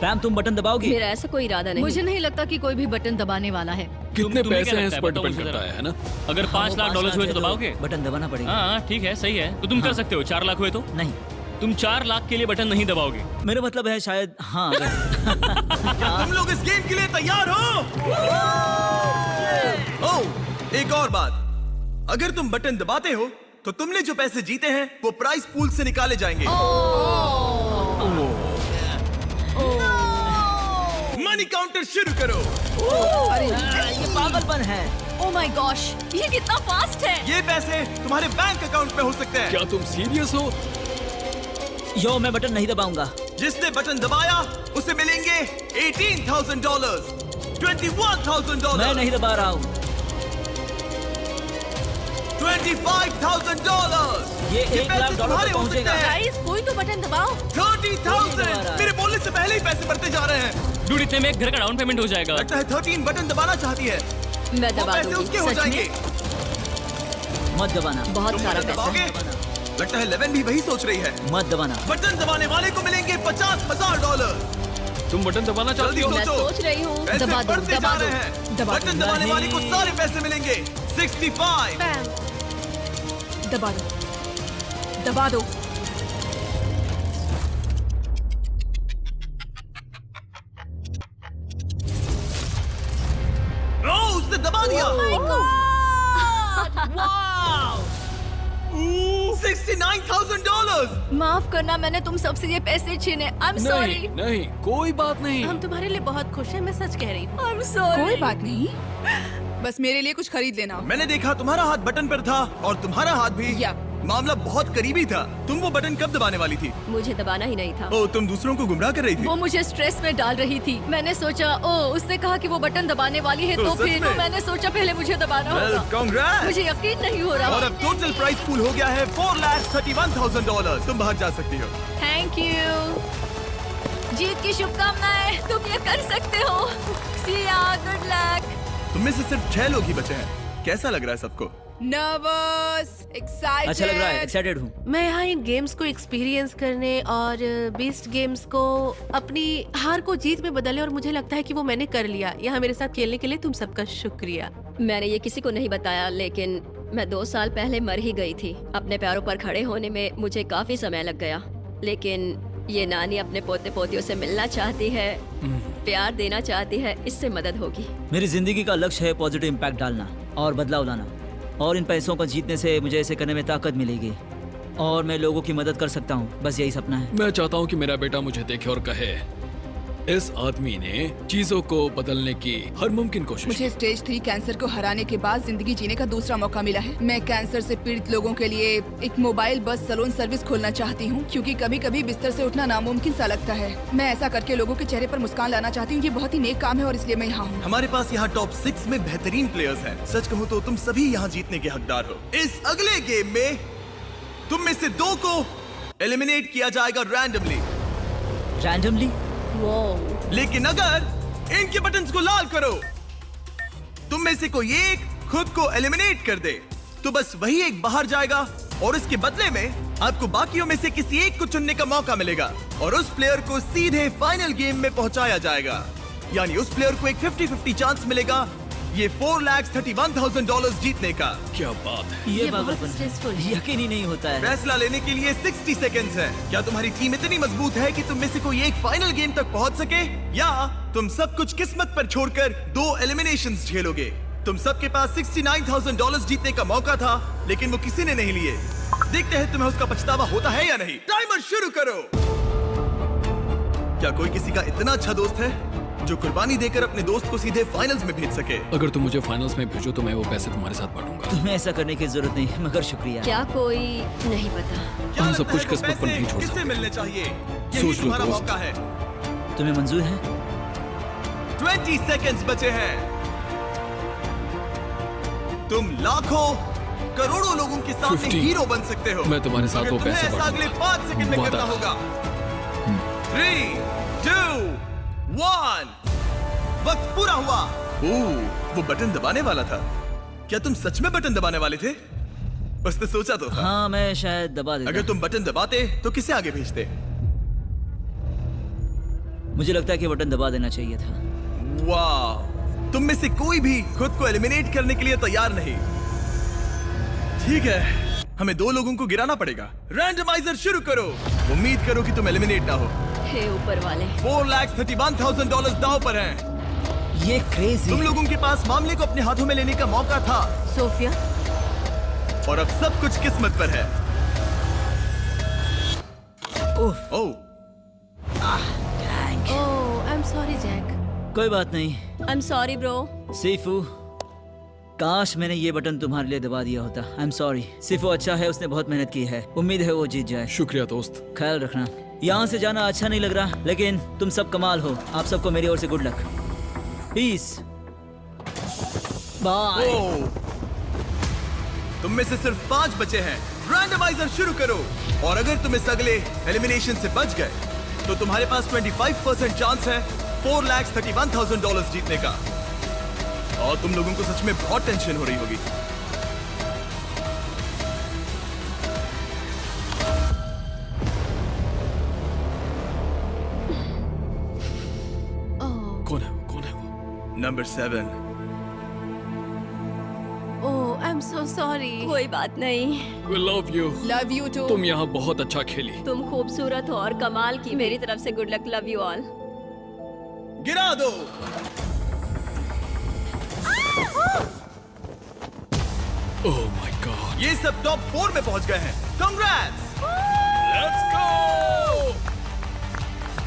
[SPEAKER 6] पैम, तुम बटन दबाओगी?
[SPEAKER 4] मेरा ऐसा कोई इरादा नहीं।
[SPEAKER 5] मुझे नहीं लगता कि कोई भी बटन दबाने वाला है।
[SPEAKER 8] कितने
[SPEAKER 10] तुम्हें
[SPEAKER 8] पैसे
[SPEAKER 10] क्या
[SPEAKER 8] हैं इस
[SPEAKER 10] लगता
[SPEAKER 8] पर
[SPEAKER 10] है?
[SPEAKER 8] डिपेंड
[SPEAKER 10] बताओ
[SPEAKER 8] करता
[SPEAKER 10] मुझे
[SPEAKER 8] है ना?
[SPEAKER 10] अगर $5 लाख हुए तो दबाओगे?
[SPEAKER 6] बटन दबाना पड़ेगा।
[SPEAKER 10] हाँ ठीक है, सही है। तो तुम कर सकते हो। 4 लाख हुए तो?
[SPEAKER 6] नहीं,
[SPEAKER 10] तुम 4 लाख के लिए बटन नहीं दबाओगे।
[SPEAKER 6] मेरा मतलब है शायद हाँ।
[SPEAKER 1] क्या तुम लोग इस गेम के लिए तैयार हो? ओह, एक और बात, अगर तुम बटन दबाते हो तो तुमने जो पैसे जीते हैं वो प्राइस पूल से निकाले जाएंगे। मनी काउंटर शुरू करो।
[SPEAKER 6] अरे ये पागलपन है।
[SPEAKER 5] ओह माय गॉश, ये कितना फास्ट है।
[SPEAKER 1] ये पैसे तुम्हारे बैंक अकाउंट में हो सकते हैं।
[SPEAKER 8] क्या तुम सीरियस हो?
[SPEAKER 6] यो, मैं बटन नहीं दबाऊंगा।
[SPEAKER 1] जिसने बटन दबाया उसे मिलेंगे $18,000, $21,000,
[SPEAKER 6] मैं नहीं दबा रहा हूँ।
[SPEAKER 1] $25,000।
[SPEAKER 6] ये $1 लाख
[SPEAKER 1] पैसे तुम्हारे हो सकते
[SPEAKER 6] पहुंचेगा।
[SPEAKER 1] हैं।
[SPEAKER 9] गाइस, कोई तो बटन दबाओ।
[SPEAKER 1] 30,000। मेरे बोलने से पहले ही पैसे बढ़ते जा रहे हैं।
[SPEAKER 10] डूड, इतने में एक घर का डाउन पेमेंट हो जाएगा।
[SPEAKER 1] लगता है 13 बटन दबाना चाहती है।
[SPEAKER 4] मैं
[SPEAKER 1] वो
[SPEAKER 4] दबा
[SPEAKER 1] पैसे
[SPEAKER 4] दूंगी।
[SPEAKER 1] उसके हो
[SPEAKER 4] सच
[SPEAKER 1] जाएंगे।
[SPEAKER 4] में?
[SPEAKER 6] मत दबाना।
[SPEAKER 4] बहुत
[SPEAKER 1] तुम
[SPEAKER 4] सारा
[SPEAKER 1] बटन
[SPEAKER 4] पैसा।
[SPEAKER 1] दबाओगे? लगता है 11 भी वही सोच रही है।
[SPEAKER 6] मत दबाना।
[SPEAKER 1] बटन दबाने वाले को मिलेंगे $50,000।
[SPEAKER 8] तुम बटन दबाना चाहती
[SPEAKER 1] जल्दी
[SPEAKER 8] हो?
[SPEAKER 4] मैं
[SPEAKER 1] सोचो।
[SPEAKER 4] सोच रही हूँ।
[SPEAKER 1] पैसे
[SPEAKER 5] दबा दो,
[SPEAKER 1] बढ़ते
[SPEAKER 5] दबा
[SPEAKER 1] जा
[SPEAKER 5] दो,
[SPEAKER 1] रहे हैं।
[SPEAKER 2] दबा
[SPEAKER 1] बटन
[SPEAKER 2] दो।
[SPEAKER 1] दबाने वाले को
[SPEAKER 6] नहीं।
[SPEAKER 1] सारे पैसे मिलेंगे। 65।
[SPEAKER 9] पैम,
[SPEAKER 2] दबा दो, दबा दो।
[SPEAKER 1] दिया। $69,000।
[SPEAKER 5] माफ करना, मैंने तुम सबसे ये पैसे छीने। I am sorry.
[SPEAKER 8] नहीं नहीं, कोई बात नहीं।
[SPEAKER 9] हम तुम्हारे लिए बहुत खुश हैं, मैं सच कह रही हूँ।
[SPEAKER 5] I am sorry.
[SPEAKER 2] कोई बात नहीं, बस मेरे लिए कुछ खरीद लेना।
[SPEAKER 1] मैंने देखा तुम्हारा हाथ बटन पर था और तुम्हारा हाथ भी।
[SPEAKER 2] या।
[SPEAKER 1] मामला बहुत करीबी था। तुम वो बटन कब दबाने वाली थी?
[SPEAKER 4] मुझे दबाना ही नहीं था।
[SPEAKER 1] ओ, तुम दूसरों को गुमराह कर रही थी।
[SPEAKER 5] वो मुझे स्ट्रेस में डाल रही थी। मैंने सोचा उसने कहा कि वो बटन दबाने वाली है,
[SPEAKER 1] तो
[SPEAKER 5] तो
[SPEAKER 1] सच
[SPEAKER 5] फिर
[SPEAKER 1] में?
[SPEAKER 5] मैंने सोचा पहले मुझे दबाना
[SPEAKER 1] Well,
[SPEAKER 5] होगा।
[SPEAKER 1] congrats!
[SPEAKER 5] मुझे यकीन नहीं हो रहा।
[SPEAKER 1] और अब टोटल प्राइस पूल हो गया है $431,000। तुम बाहर जा सकती हो।
[SPEAKER 5] Thank you. जीत की शुभकामनाएं, तुम ये कर सकते हो। See ya, good luck।
[SPEAKER 1] तुम में से सिर्फ 6 लोग ही बचे हैं। कैसा लग रहा है सबको?
[SPEAKER 2] Nervous, excited.
[SPEAKER 6] अच्छा लग रहा है, एक्साइटेड हूँ।
[SPEAKER 9] मैं यहाँ इन गेम्स को एक्सपीरियंस करने और बीस्ट गेम्स को अपनी हार को जीत में बदलने, और मुझे लगता है कि वो मैंने कर लिया। यहाँ मेरे साथ खेलने के लिए तुम सबका शुक्रिया।
[SPEAKER 4] मैंने ये किसी को नहीं बताया, लेकिन मैं 2 साल पहले मर ही गई थी। अपने पैरों पर खड़े होने में मुझे काफी समय लग गया, लेकिन ये नानी अपने पोते पोतियों से मिलना चाहती है, प्यार देना चाहती है। इससे मदद होगी।
[SPEAKER 6] मेरी जिंदगी का लक्ष्य है पॉजिटिव इम्पैक्ट डालना और बदलाव लाना, और इन पैसों को जीतने से मुझे ऐसे करने में ताकत मिलेगी और मैं लोगों की मदद कर सकता हूँ। बस यही सपना है।
[SPEAKER 8] मैं चाहता हूँ कि मेरा बेटा मुझे देखे और कहे, इस आदमी ने चीजों को बदलने की हर मुमकिन कोशिश
[SPEAKER 2] मुझे स्टेज 3 कैंसर को हराने के बाद जिंदगी जीने का दूसरा मौका मिला है। मैं कैंसर से पीड़ित लोगों के लिए एक मोबाइल बस सैलून सर्विस खोलना चाहती हूँ, क्योंकि कभी कभी बिस्तर से उठना नामुमकिन सा लगता है। मैं ऐसा करके लोगों के चेहरे पर मुस्कान लाना चाहती हूँ। ये बहुत ही नेक काम है और इसलिए मैं यहाँ हूँ।
[SPEAKER 1] हमारे पास यहाँ टॉप 6 में बेहतरीन प्लेयर्स हैं। सच कहूँ तो तुम सभी यहाँ जीतने के हकदार हो। इस अगले गेम में तुम में से 2 को एलिमिनेट किया जाएगा रैंडमली।
[SPEAKER 6] रैंडमली?
[SPEAKER 1] लेकिन अगर इनके बटन्स को लाल करो, तुम में से कोई एक खुद को एलिमिनेट कर दे, तो बस वही एक बाहर जाएगा और इसके बदले में आपको बाकियों में से किसी एक को चुनने का मौका मिलेगा और उस प्लेयर को सीधे फाइनल गेम में पहुंचाया जाएगा। यानी उस प्लेयर को एक 50-50 चांस मिलेगा ये $431,000 जीतने का।
[SPEAKER 8] क्या बात है।
[SPEAKER 6] ये
[SPEAKER 9] बहुत
[SPEAKER 6] पागलपन
[SPEAKER 9] stressful
[SPEAKER 6] है।
[SPEAKER 9] है।
[SPEAKER 6] यकीन ही नहीं होता है।
[SPEAKER 1] फैसला लेने के लिए 60 सेकंड्स है। क्या तुम्हारी टीम इतनी मजबूत है कि तुम में से कोई एक फाइनल गेम तक पहुंच सके, या तुम सब कुछ किस्मत पर छोड़कर 2 एलिमिनेशंस झेलोगे? तुम सबके पास $69,000 जीतने का मौका था, लेकिन वो किसी ने नहीं लिए। देखते हैं तुम्हें उसका पछतावा होता है या नहीं। टाइमर शुरू करो। क्या कोई किसी का इतना अच्छा दोस्त है जो कुर्बानी देकर अपने दोस्त को सीधे फाइनल्स में भेज सके?
[SPEAKER 8] अगर तुम मुझे फाइनल्स में भेजो तो मैं वो पैसे तुम्हारे साथ बांटूंगा।
[SPEAKER 6] तुम्हें ऐसा करने की जरूरत नहीं, मगर शुक्रिया।
[SPEAKER 4] क्या कोई नहीं पता।
[SPEAKER 1] क्या
[SPEAKER 8] हम सब
[SPEAKER 1] लगता
[SPEAKER 8] कुछ
[SPEAKER 1] है वो
[SPEAKER 8] किस्मत पर
[SPEAKER 1] पैसे
[SPEAKER 8] नहीं छोड़
[SPEAKER 1] किससे
[SPEAKER 8] सकते।
[SPEAKER 1] मिलने चाहिए? यही
[SPEAKER 8] सोच लो
[SPEAKER 1] तुम्हारा
[SPEAKER 8] दोस्त।
[SPEAKER 1] मौका है।
[SPEAKER 6] तुम्हें मंजूर है?
[SPEAKER 1] 20 सेकंड्स बचे हैं। तुम लाखों करोड़ों लोगों के सामने
[SPEAKER 8] 50
[SPEAKER 1] हीरो बन सकते हो।
[SPEAKER 8] मैं तुम्हारे साथ
[SPEAKER 1] मगर
[SPEAKER 8] वो
[SPEAKER 1] तुम्हें
[SPEAKER 8] पैसे
[SPEAKER 1] ऐसा अगले
[SPEAKER 8] बांटूंगा।
[SPEAKER 1] 5 सेकंड में
[SPEAKER 8] वादा।
[SPEAKER 1] करना होगा। 3, 2, 1। वक्त पूरा हुआ। वो बटन दबाने वाला था। क्या तुम सच में बटन दबाने वाले थे? उसने सोचा तो था।
[SPEAKER 6] हाँ, मैं शायद दबा देता।
[SPEAKER 1] अगर तुम बटन दबाते तो किसे आगे भेजते?
[SPEAKER 6] मुझे लगता है कि बटन दबा देना चाहिए था।
[SPEAKER 1] वाह, तुम में से कोई भी खुद को एलिमिनेट करने के लिए तैयार नहीं। ठीक है, हमें 2 लोगों को गिराना पड़ेगा। रैंडमाइजर शुरू करो। उम्मीद करो कि तुम एलिमिनेट ना हो।
[SPEAKER 4] हे ऊपर वाले।
[SPEAKER 1] $431,000 दांव पर हैं।
[SPEAKER 6] ये क्रेजी।
[SPEAKER 1] तुम लोगों के पास मामले को अपने हाथों में लेने का मौका था,
[SPEAKER 9] सोफिया,
[SPEAKER 1] और अब सब कुछ किस्मत पर है।
[SPEAKER 6] उफ।
[SPEAKER 1] ओह,
[SPEAKER 9] ओह आई एम सॉरी जैक।
[SPEAKER 6] कोई बात नहीं।
[SPEAKER 4] I am sorry bro.
[SPEAKER 6] सीफू, काश मैंने ये बटन तुम्हारे लिए दबा दिया होता। I am sorry. सीफू अच्छा है, उसने बहुत मेहनत की है। उम्मीद है वो जीत जाए।
[SPEAKER 8] शुक्रिया दोस्त।
[SPEAKER 6] ख्याल रखना। यहाँ से जाना अच्छा नहीं लग रहा, लेकिन तुम सब कमाल हो। आप सबको मेरी ओर से गुड लक। पीस। बाय।
[SPEAKER 1] ओह। तुम में से सिर्फ 5 बचे हैं। रैंडमाइजर शुरू करो, और अगर तुम इस अगले एलिमिनेशन से बच गए तो तुम्हारे पास 25% चांस है $431,000 जीतने का। और तुम लोगों को सच में बहुत टेंशन हो रही होगी।
[SPEAKER 8] कौन है वो? कौन है वो?
[SPEAKER 1] Number 7।
[SPEAKER 9] Oh I am so sorry.
[SPEAKER 4] कोई बात नहीं।
[SPEAKER 8] We love you।
[SPEAKER 2] Love you too.
[SPEAKER 8] तुम यहाँ बहुत अच्छा खेली।
[SPEAKER 4] तुम खूबसूरत हो और कमाल की। मेरी तरफ से good luck. Love you all.
[SPEAKER 1] गिरा दो।
[SPEAKER 8] ओह माय गॉड,
[SPEAKER 1] ये सब टॉप 4 में पहुंच गए हैं। कांग्रेट्स!
[SPEAKER 8] Let's go.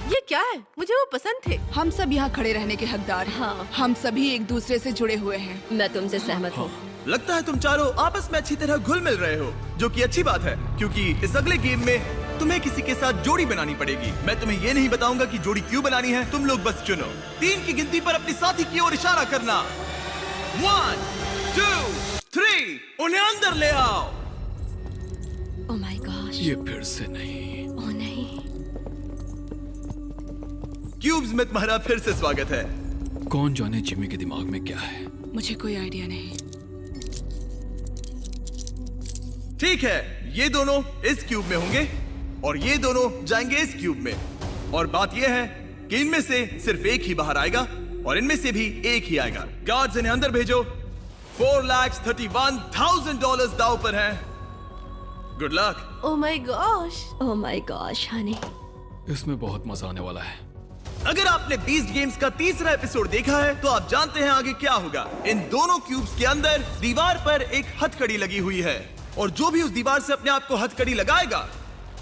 [SPEAKER 9] ये क्या है? मुझे वो पसंद थे।
[SPEAKER 2] हम सब यहाँ खड़े रहने के हकदार हैं।
[SPEAKER 4] हाँ।
[SPEAKER 2] हम सभी एक दूसरे से जुड़े हुए हैं।
[SPEAKER 4] मैं तुमसे सहमत हूँ।
[SPEAKER 1] लगता है तुम चारों आपस में अच्छी तरह घुल मिल रहे हो, जो कि अच्छी बात है, क्योंकि इस अगले गेम में तुम्हें किसी के साथ जोड़ी बनानी पड़ेगी। मैं तुम्हें ये नहीं बताऊंगा कि जोड़ी क्यों बनानी है, तुम लोग बस चुनो। 3 की गिनती पर अपने साथी की ओर इशारा करना। 1, 2, 3, उन्हें अंदर ले आओ।
[SPEAKER 4] ओह माय गॉश।
[SPEAKER 8] ये फिर से नहीं।
[SPEAKER 4] ओह नहीं।
[SPEAKER 1] क्यूब्स में तुम्हारा फिर से स्वागत है।
[SPEAKER 8] कौन जाने जिमी के दिमाग में क्या है।
[SPEAKER 2] मुझे कोई आइडिया नहीं।
[SPEAKER 1] ठीक है, ये दोनों इस क्यूब में होंगे और ये दोनों जाएंगे इस क्यूब में। और बात यह है कि इनमें से सिर्फ एक ही बाहर आएगा और इनमें से भी एक ही आएगा। गार्ड्स इन्हें अंदर भेजो। $4,31,000 दाव पर हैं। Good luck.
[SPEAKER 9] Oh my gosh.
[SPEAKER 4] Oh my gosh Honey.
[SPEAKER 8] इसमें बहुत मजा आने वाला है।
[SPEAKER 1] अगर आपने बीस्ट गेम्स का तीसरा एपिसोड देखा है तो आप जानते हैं आगे क्या होगा। इन दोनों क्यूब्स के अंदर दीवार पर एक हथकड़ी लगी हुई है और जो भी उस दीवार से अपने आप को हथकड़ी लगाएगा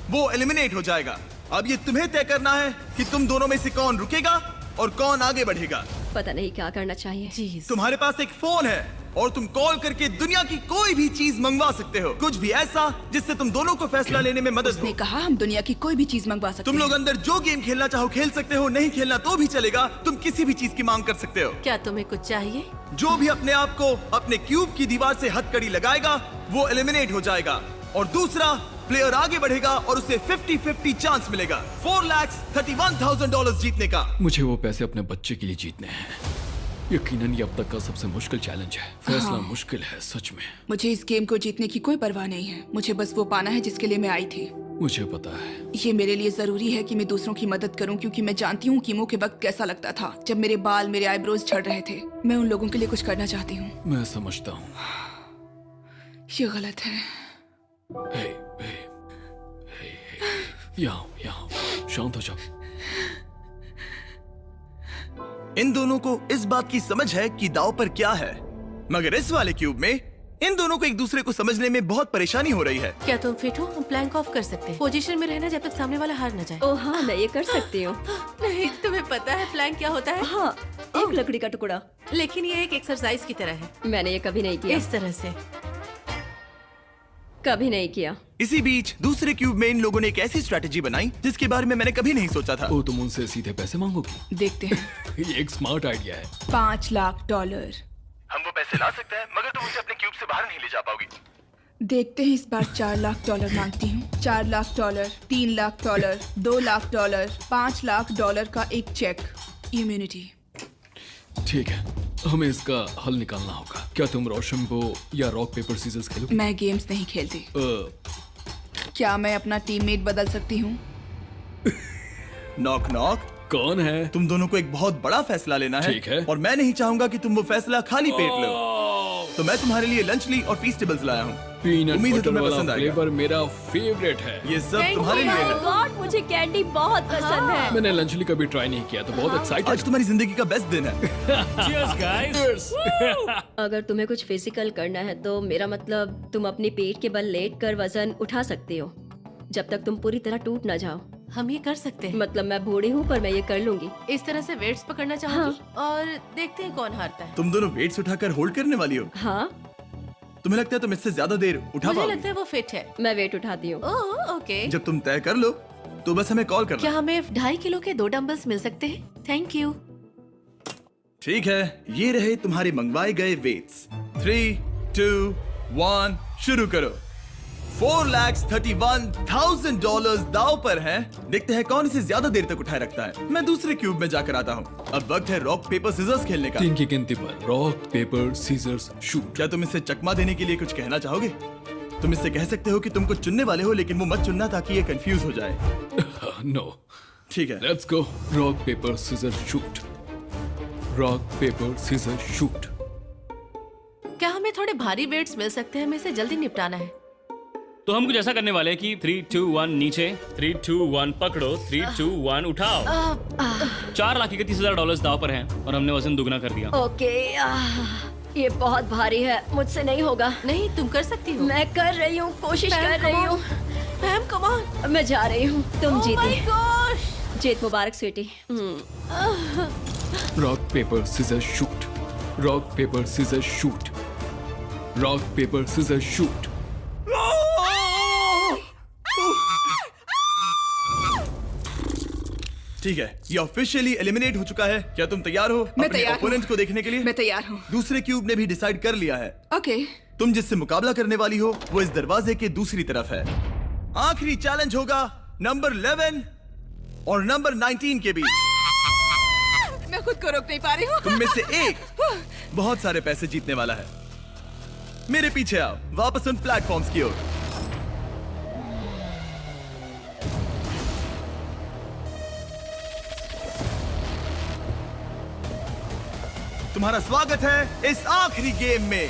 [SPEAKER 1] वो एलिमिनेट हो जाएगा। अब ये तुम्हें तय करना है कि तुम दोनों में से कौन रुकेगा और कौन आगे बढ़ेगा।
[SPEAKER 4] पता नहीं क्या करना चाहिए।
[SPEAKER 9] जीज।
[SPEAKER 1] तुम्हारे पास एक फोन है और तुम कॉल करके दुनिया की कोई भी चीज मंगवा सकते हो, कुछ भी ऐसा जिससे तुम दोनों को फैसला लेने में मदद
[SPEAKER 2] उसने
[SPEAKER 1] हो।
[SPEAKER 2] कहा हम दुनिया की कोई भी चीज मंगवा सकते
[SPEAKER 1] तुम लोग
[SPEAKER 2] हैं।
[SPEAKER 1] अंदर जो गेम खेलना चाहो खेल सकते हो, नहीं खेलना तो भी चलेगा। तुम किसी भी चीज की मांग कर सकते हो।
[SPEAKER 9] क्या तुम्हें कुछ चाहिए?
[SPEAKER 1] जो भी अपने आप को अपने क्यूब की दीवार से हथकड़ी लगाएगा वो एलिमिनेट हो जाएगा और दूसरा प्लेयर आगे बढ़ेगा और उसे 50-50 चांस मिलेगा $4,31,000 जीतने का।
[SPEAKER 8] मुझे वो पैसे अपने बच्चे के लिए जीतने हैं। यकीनन ये अब तक का सबसे मुश्किल चैलेंज है। फैसला मुश्किल है सच में।
[SPEAKER 2] मुझे इस गेम को जीतने की कोई परवाह नहीं है। मुझे बस वो पाना है जिसके लिए मैं आई थी।
[SPEAKER 8] मुझे पता है।
[SPEAKER 2] ये मेरे लिए जरूरी है कि मैं दूसरों की मदद करूं, क्योंकि मैं जानती हूँ कीमो के वक्त कैसा लगता था जब मेरे बाल, मेरे आईब्रोज झड़ रहे थे। मैं उन लोगों के लिए कुछ करना चाहती हूँ।
[SPEAKER 8] मैं समझता हूँ।
[SPEAKER 2] ये गलत है।
[SPEAKER 8] हे, हे, हे, हे। यहाँ शांत हो जाओ।
[SPEAKER 1] इन दोनों को इस बात की समझ है कि दाव पर क्या है, मगर इस वाले क्यूब में इन दोनों को एक दूसरे को समझने में बहुत परेशानी हो रही है।
[SPEAKER 9] क्या तुम फिट हो? हम प्लैंक ऑफ कर सकते हैं। पोजीशन में रहना जब तक सामने वाला हार न जाए।
[SPEAKER 4] ओह हाँ, मैं ये कर सकती हूँ।
[SPEAKER 9] नहीं, तुम्हें पता है प्लैंक क्या होता है?
[SPEAKER 4] हाँ, एक लकड़ी का टुकड़ा।
[SPEAKER 9] लेकिन ये एक एक्सरसाइज की तरह है।
[SPEAKER 4] मैंने ये कभी नहीं किया।
[SPEAKER 9] इस तरह से
[SPEAKER 4] कभी नहीं किया।
[SPEAKER 1] इसी बीच दूसरे क्यूब में इन लोगों ने एक ऐसी स्ट्रेटेजी बनाई जिसके बारे में मैंने कभी नहीं सोचा था।
[SPEAKER 8] ओ, तुम उनसे सीधे पैसे मांगोगी?
[SPEAKER 2] देखते हैं।
[SPEAKER 8] ये एक स्मार्ट आइडिया है।
[SPEAKER 2] $5 लाख।
[SPEAKER 1] हम वो पैसे ला सकते हैं, मगर तुम उसे अपने क्यूब से बाहर नहीं ले जा पाओगी।
[SPEAKER 2] देखते हैं इस बार $4 लाख मांगती हूँ। $4 लाख, $3 लाख, $2 लाख, $5 लाख का एक चेक। इम्यूनिटी।
[SPEAKER 8] ठीक है, हमें इसका हल निकालना होगा। क्या तुम रोशनबो या रॉक पेपर सीजर्स खेलोगे?
[SPEAKER 2] मैं गेम्स नहीं खेलती। क्या मैं अपना टीममेट बदल सकती हूँ?
[SPEAKER 1] Knock knock.
[SPEAKER 8] कौन है?
[SPEAKER 1] तुम दोनों को एक बहुत बड़ा फैसला लेना है।
[SPEAKER 8] ठीक है।
[SPEAKER 1] और मैं नहीं चाहूंगा कि तुम वो फैसला खाली पेट लो। तो मैं तुम्हारे लिए लंचली और फीस्टेबल्स लाया हूँ।
[SPEAKER 8] पीनट
[SPEAKER 1] उम्मीद है
[SPEAKER 8] बटर
[SPEAKER 1] तुम्हें
[SPEAKER 8] वाला
[SPEAKER 1] पसंद आएगा।
[SPEAKER 8] फ्लेवर मेरा फेवरेट है।
[SPEAKER 1] ये सब तुम्हारे लिए है।
[SPEAKER 4] गॉड, मुझे कैंडी बहुत पसंद है।
[SPEAKER 8] मैंने लंचली कभी ट्राई नहीं किया तो बहुत एक्साइटेड।
[SPEAKER 1] आज तुम्हारी जिंदगी का बेस्ट दिन है।
[SPEAKER 10] Cheers, guys.
[SPEAKER 4] अगर तुम्हें कुछ फिजिकल करना है तो मेरा मतलब तुम अपनी पेट के बल लेट कर वजन उठा सकती हो, जब तक तुम पूरी तरह टूट ना जाओ।
[SPEAKER 9] हम ये कर सकते हैं।
[SPEAKER 4] मतलब मैं बूढ़ी हूँ पर मैं ये कर लूंगी।
[SPEAKER 9] इस तरह से वेट्स पकड़ना चाहूंगी और देखते हैं कौन हारता है।
[SPEAKER 1] तुम दोनों वेट्स उठाकर होल्ड करने वाली हो।
[SPEAKER 4] हाँ,
[SPEAKER 1] तुम्हें लगता है तुम इससे ज्यादा देर उठा
[SPEAKER 9] मुझे
[SPEAKER 1] पाओगे?
[SPEAKER 9] लगता है वो फिट है।
[SPEAKER 4] मैं वेट उठाती हूँ।
[SPEAKER 9] Oh okay.
[SPEAKER 1] जब तुम तय कर लो तो बस हमें कॉल करना।
[SPEAKER 9] क्या हमें 2.5 किलो के 2 डंबल्स मिल सकते हैं? Thank you.
[SPEAKER 1] ठीक है, ये रहे तुम्हारे मंगवाए गए वेट्स। 3, 2, 1 शुरू करो। $4,31,000 दाव पर हैं। देखते हैं कौन इसे ज्यादा देर तक उठाए रखता है। मैं दूसरे क्यूब में जाकर आता हूँ। अब वक्त है रॉक पेपर सीजर्स खेलने का।
[SPEAKER 8] 3 की गिनती पर रॉक पेपर सीजर्स शूट।
[SPEAKER 1] क्या तुम इसे चकमा देने के लिए कुछ कहना चाहोगे? तुम इससे कह सकते हो कि तुम कुछ चुनने वाले हो, लेकिन वो मत चुनना ताकि ये कंफ्यूज हो जाए।
[SPEAKER 8] नो,
[SPEAKER 1] ठीक है।
[SPEAKER 8] Let's go. Rock paper scissors shoot. Rock paper scissors shoot.
[SPEAKER 9] क्या हमें थोड़े भारी वेट्स मिल सकते हैं? हमें इसे जल्दी निपटाना है।
[SPEAKER 10] तो हम कुछ ऐसा करने वाले हैं कि 3, 2, 1 नीचे, 3, 2, 1 पकड़ो, 3, 2, 1 उठाओ। $4,31,000 दाव पर हैं और हमने वजन दुगना कर दिया।
[SPEAKER 4] ओके। ये बहुत भारी है, मुझसे नहीं होगा।
[SPEAKER 9] नहीं, तुम कर सकती हो।
[SPEAKER 4] मैं कर रही हूँ, कोशिश कर रही हूँ।
[SPEAKER 9] Ma'am come on.
[SPEAKER 4] मैं जा रही हूँ, तुम
[SPEAKER 9] Oh my
[SPEAKER 4] जीती।
[SPEAKER 9] gosh!
[SPEAKER 4] जीत मुबारक sweetie.
[SPEAKER 8] Rock paper scissor shoot, rock paper scissor shoot, rock paper scissor shoot.
[SPEAKER 1] ठीक है, ये ऑफिशियली एलिमिनेट हो चुका है। क्या तुम तैयार हो
[SPEAKER 2] मैं
[SPEAKER 1] अपने
[SPEAKER 2] तैयार हूँ।
[SPEAKER 1] ओपोनेंट को देखने के लिए?
[SPEAKER 2] मैं तैयार हूँ।
[SPEAKER 1] दूसरे क्यूब ने भी डिसाइड कर लिया है।
[SPEAKER 2] ओके।
[SPEAKER 1] तुम जिससे मुकाबला करने वाली हो वो इस दरवाजे के दूसरी तरफ है। आखिरी चैलेंज होगा नंबर 11 और नंबर 19 के बीच।
[SPEAKER 2] मैं खुद को रोक नहीं पा रही हूँ।
[SPEAKER 1] तुम में से एक बहुत सारे पैसे जीतने वाला है। मेरे पीछे आओ, वापस उन प्लेटफॉर्म्स की ओर। तुम्हारा स्वागत है इस आखिरी गेम में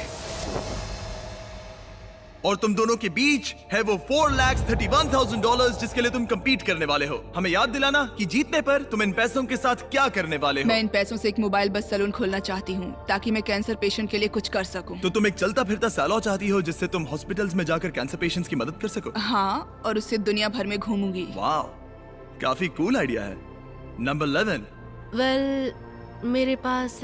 [SPEAKER 1] और तुम दोनों के बीच है वो $4,31,000 जिसके लिए तुम compete करने वाले हो। हमें याद दिलाना कि जीतने पर तुम इन पैसों के साथ क्या करने वाले हो।
[SPEAKER 2] मैं इन पैसों से एक मोबाइल बस सैलून खोलना चाहती हूँ ताकि मैं कैंसर पेशेंट के लिए कुछ कर सकूँ।
[SPEAKER 1] तो तुम एक चलता फिरता सैलून चाहती हो जिससे तुम हॉस्पिटल्स में जाकर कैंसर पेशेंट्स की मदद कर सको।
[SPEAKER 2] हाँ, और उससे दुनिया भर में घूमूंगी।
[SPEAKER 1] वाह, काफी कूल आइडिया है। नंबर 11।
[SPEAKER 9] वेल, मेरे पास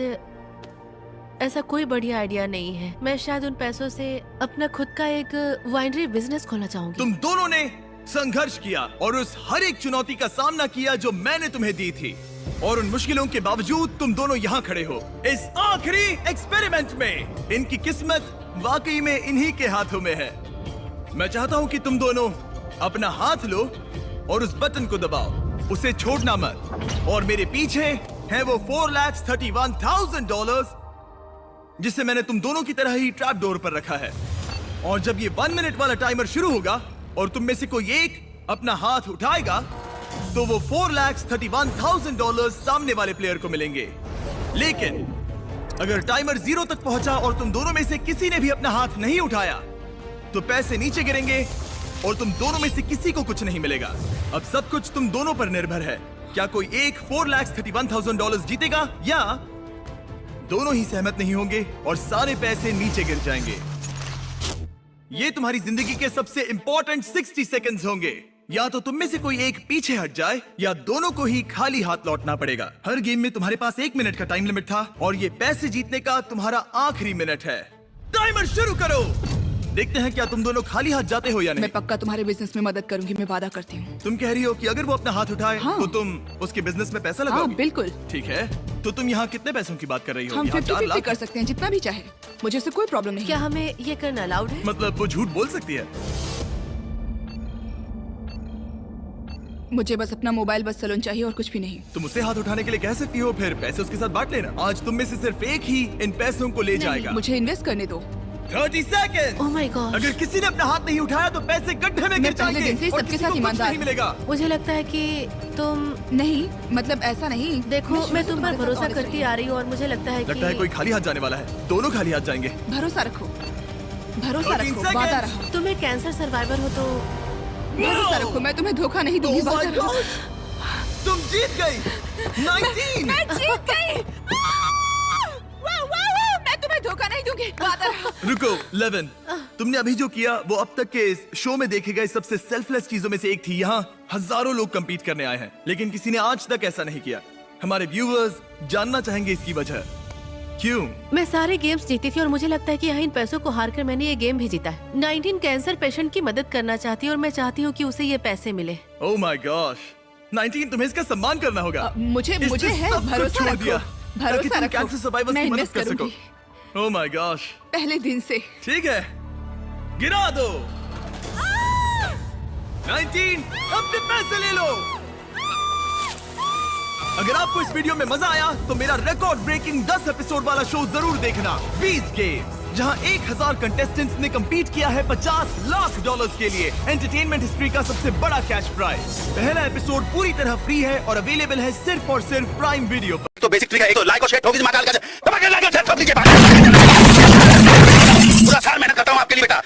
[SPEAKER 9] ऐसा कोई बढ़िया आइडिया नहीं है। मैं शायद उन पैसों से अपना खुद का एक वाइनरी बिजनेस खोलना चाहूंगी।
[SPEAKER 1] तुम दोनों ने संघर्ष किया और उस हर एक चुनौती का सामना किया जो मैंने तुम्हें दी थी, और उन मुश्किलों के बावजूद तुम दोनों यहाँ खड़े हो इस आखिरी एक्सपेरिमेंट में। इनकी किस्मत वाकई में इन्हीं के हाथों में है। मैं चाहता हूँ कि तुम दोनों अपना हाथ लो और उस बटन को दबाओ, उसे छोड़ना मत। और मेरे पीछे है वो $4,31,000 जिसे मैंने तुम दोनों की तरह ही ट्रैप डोर पर रखा है। और जब ये 1 मिनट वाला टाइमर शुरू होगा और तुम में से कोई एक अपना हाथ उठाएगा तो वो $4,31,000 सामने वाले प्लेयर को मिलेंगे। लेकिन अगर टाइमर 0 तक पहुंचा और तुम दोनों में से किसी ने भी अपना हाथ नहीं उठाया तो पैसे नीचे गिरेंगे और तुम दोनों में से किसी को कुछ नहीं मिलेगा। अब सब कुछ तुम दोनों पर निर्भर है। क्या कोई एक $4,31,000 जीतेगा या दोनों ही सहमत नहीं होंगे और सारे पैसे नीचे गिर जाएंगे। ये तुम्हारी जिंदगी के सबसे इंपॉर्टेंट 60 सेकंड्स होंगे। या तो तुम में से कोई एक पीछे हट जाए या दोनों को ही खाली हाथ लौटना पड़ेगा। हर गेम में तुम्हारे पास 1 मिनट का टाइम लिमिट था और ये पैसे जीतने का तुम्हारा आखिरी मिनट है। टाइमर शुरू करो। देखते हैं क्या तुम दोनों खाली हाथ जाते हो या नहीं।
[SPEAKER 2] मैं पक्का तुम्हारे बिजनेस में मदद करूंगी, मैं वादा करती हूँ।
[SPEAKER 1] तुम कह रही हो कि अगर वो अपना हाथ उठाए
[SPEAKER 2] हाँ।
[SPEAKER 1] तो तुम उसके बिजनेस में पैसा
[SPEAKER 2] हाँ,
[SPEAKER 1] लगाओगी?
[SPEAKER 2] बिल्कुल।
[SPEAKER 1] ठीक है, तो तुम यहाँ कितने पैसों की बात कर रही हो?
[SPEAKER 2] हम
[SPEAKER 1] यहाँ 4
[SPEAKER 2] 50-50
[SPEAKER 1] लाख
[SPEAKER 2] कर सकते हैं, जितना भी चाहे। मुझे इससे कोई प्रॉब्लम नहीं
[SPEAKER 9] क्या
[SPEAKER 2] है।
[SPEAKER 9] हमें ये करना अलाउड है?
[SPEAKER 1] मतलब वो झूठ बोल सकती है।
[SPEAKER 2] मुझे बस अपना मोबाइल बस सैलून चाहिए और कुछ भी नहीं।
[SPEAKER 1] तुम उसे हाथ उठाने के लिए कह सकती हो, फिर पैसे उसके साथ बांट लेना। आज तुम में से सिर्फ एक ही इन पैसों को ले जाएगा।
[SPEAKER 2] मुझे इन्वेस्ट करने दो।
[SPEAKER 1] 30 सेकंड।
[SPEAKER 9] Oh my God.
[SPEAKER 1] अगर किसी ने अपना हाथ नहीं उठाया तो पैसे गड्ढे में गिर
[SPEAKER 2] मैं पहले
[SPEAKER 1] जाएंगे
[SPEAKER 2] दिन से ही
[SPEAKER 1] और
[SPEAKER 2] सबके
[SPEAKER 1] किसी
[SPEAKER 2] साथ
[SPEAKER 1] को कुछ
[SPEAKER 2] ईमानदार
[SPEAKER 1] नहीं
[SPEAKER 2] हूँ।
[SPEAKER 1] मिलेगा।
[SPEAKER 9] मुझे लगता है कि तुम
[SPEAKER 2] नहीं, मतलब ऐसा नहीं।
[SPEAKER 9] देखो, मैं तुम पर
[SPEAKER 2] तुम्हारे साथ
[SPEAKER 9] भरोसा
[SPEAKER 2] honest
[SPEAKER 9] करती
[SPEAKER 2] रही।
[SPEAKER 9] आ रही हूँ और मुझे लगता है
[SPEAKER 1] लगता है कोई खाली हाथ जाने वाला है। दोनों खाली हाथ जाएंगे।
[SPEAKER 2] भरोसा रखो, भरोसा
[SPEAKER 1] 13
[SPEAKER 2] रखो,
[SPEAKER 1] seconds।
[SPEAKER 2] वादा रहा।
[SPEAKER 9] तुम एक कैंसर सर्वाइवर हो तो
[SPEAKER 2] भरोसा रखो, मैं तुम्हें धोखा नहीं दूंगी।
[SPEAKER 1] Oh my
[SPEAKER 2] वादा रहा।
[SPEAKER 1] gosh! तुम जीत गई। 19।
[SPEAKER 2] मैं जीत गई। वाह, वाह, वाह, मैं तुम्हें धोखा नहीं दूंगी। वादा रहा।
[SPEAKER 1] रुको 11, तुमने अभी जो किया वो अब तक के इस शो में देखे गए सबसे सेल्फलेस चीजों में से एक थी। यहाँ हजारों लोग compete करने आए हैं लेकिन किसी ने आज तक ऐसा नहीं किया। हमारे व्यूअर्स जानना चाहेंगे इसकी वजह। क्यों?
[SPEAKER 9] मैं सारे गेम्स जीती थी और मुझे लगता है कि यहाँ इन पैसों को हार कर मैंने ये गेम भी जीता है। 19 कैंसर पेशेंट की मदद करना चाहती हूँ और मैं चाहती हूँ कि उसे ये पैसे मिले।
[SPEAKER 1] Oh my gosh! 19, तुम्हें इसका सम्मान करना होगा।
[SPEAKER 2] मुझे
[SPEAKER 1] इसने
[SPEAKER 2] है
[SPEAKER 1] सब कुछ
[SPEAKER 2] भरोसा
[SPEAKER 1] छोड़
[SPEAKER 2] रखो,
[SPEAKER 1] दिया ताकि
[SPEAKER 2] भरोसा
[SPEAKER 1] तुम
[SPEAKER 2] रखो।
[SPEAKER 1] कैंसर सर्वाइवर्स
[SPEAKER 2] मैं
[SPEAKER 1] की मदद
[SPEAKER 2] इन्वेस्ट
[SPEAKER 1] कर सको।
[SPEAKER 2] करूंगी।
[SPEAKER 1] Oh my gosh!
[SPEAKER 2] पहले दिन से।
[SPEAKER 1] ठीक है, गिरा दो। 19, अपने पैसे ले लो। अगर आपको इस वीडियो में मजा आया तो मेरा रिकॉर्ड ब्रेकिंग 10 एपिसोड वाला शो जरूर देखना, बीस्ट गेम्स, जहां 1000 कंटेस्टेंट्स ने कंपीट किया है $50 लाख के लिए एंटरटेनमेंट हिस्ट्री का सबसे बड़ा कैश प्राइज। पहला एपिसोड पूरी तरह फ्री है और अवेलेबल है सिर्फ और सिर्फ प्राइम वीडियो पर।
[SPEAKER 12] तो बेसिक ट्रिक है, एक तो लाइक और शेयर ठोक दीजिए, पूरा साल मेहनत करता हूँ आपके लिए बेटा।